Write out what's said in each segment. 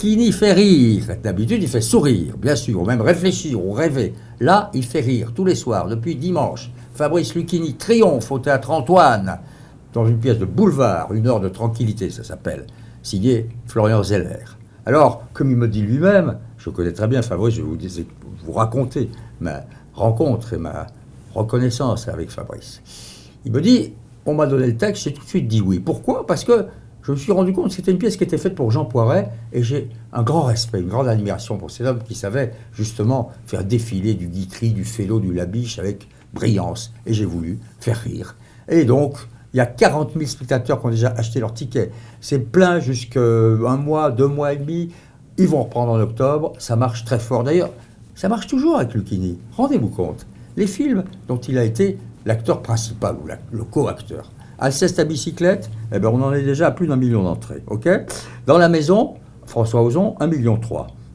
Lucchini fait rire. D'habitude, il fait sourire, bien sûr, ou même réfléchir, ou rêver. Là, il fait rire tous les soirs, depuis dimanche. Fabrice Lucchini triomphe au théâtre Antoine, dans une pièce de boulevard, Une heure de tranquillité, ça s'appelle, signé Florian Zeller. Alors, comme il me dit lui-même, je connais très bien Fabrice, je vais vous raconter ma rencontre et ma reconnaissance avec Fabrice. Il me dit, on m'a donné le texte, j'ai tout de suite dit oui. Pourquoi? Parce que je me suis rendu compte que c'était une pièce qui était faite pour Jean Poiret, et j'ai un grand respect, une grande admiration pour cet homme qui savait justement faire défiler du Guitry, du Fellow, du Labiche avec brillance. Et j'ai voulu faire rire. Et donc, il y a 40 000 spectateurs qui ont déjà acheté leur ticket. C'est plein jusqu'à 1 mois, 2 mois et demi. Ils vont reprendre en octobre. Ça marche très fort. D'ailleurs, ça marche toujours avec Lucchini. Rendez-vous compte. Les films dont il a été l'acteur principal ou le co-acteur. Alceste à bicyclette, eh ben on en est déjà à plus d'1 million d'entrées. Okay, dans La Maison, François Ozon, 1,3 million.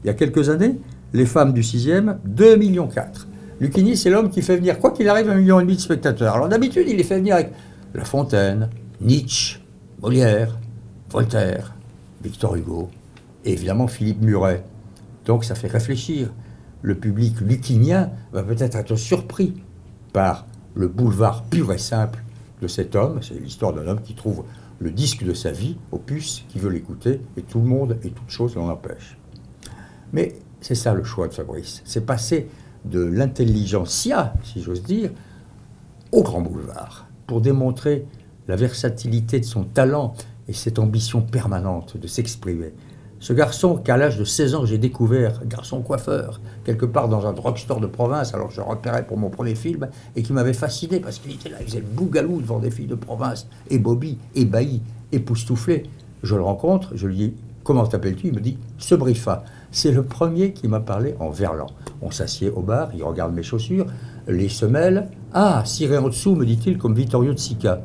Il y a quelques années, Les Femmes du 6e, 2,4 millions. Lucchini, c'est l'homme qui fait venir, quoi qu'il arrive, 1,5 million de spectateurs. Alors d'habitude, il les fait venir avec La Fontaine, Nietzsche, Molière, Voltaire, Victor Hugo, et évidemment Philippe Muret. Donc ça fait réfléchir. Le public luchinien va peut-être être surpris par le boulevard pur et simple de cet homme. C'est l'histoire d'un homme qui trouve le disque de sa vie au puce, qui veut l'écouter, et tout le monde et toute chose l'en empêche. Mais c'est ça le choix de Fabrice. C'est passer de l'intelligentsia, si j'ose dire, au grand boulevard, pour démontrer la versatilité de son talent et cette ambition permanente de s'exprimer. Ce garçon qu'à l'âge de 16 ans j'ai découvert, garçon coiffeur, quelque part dans un drugstore de province, alors je le repérais pour mon premier film, et qui m'avait fasciné parce qu'il était là, il faisait le bougalou devant des filles de province, et Bobby, ébahi, époustouflé. Je le rencontre, je lui dis « Comment t'appelles-tu » Il me dit « Sebrifa ». C'est le premier qui m'a parlé en verlan. On s'assied au bar, il regarde mes chaussures, les semelles. « Ah, ciré en dessous » me dit-il, comme Vittorio de Sica.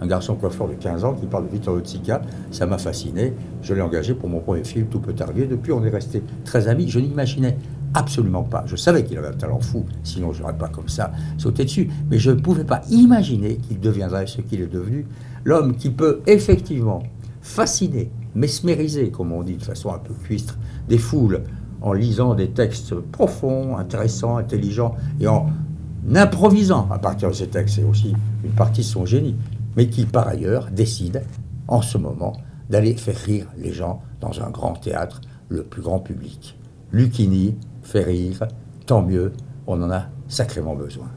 Un garçon coiffeur de 15 ans qui parle de Vittorio de Sica, ça m'a fasciné. Je l'ai engagé pour mon premier film, Tout peut arriver. Depuis, on est restés très amis. Je n'imaginais absolument pas. Je savais qu'il avait un talent fou, sinon je n'aurais pas comme ça sauté dessus. Mais je ne pouvais pas imaginer qu'il deviendrait ce qu'il est devenu. L'homme qui peut effectivement fasciner, mesmériser, comme on dit de façon un peu cuistre, des foules en lisant des textes profonds, intéressants, intelligents, et en improvisant à partir de ces textes. C'est aussi une partie de son génie. Mais qui, par ailleurs, décide, en ce moment, d'aller faire rire les gens dans un grand théâtre, le plus grand public. Lucchini fait rire, tant mieux, on en a sacrément besoin.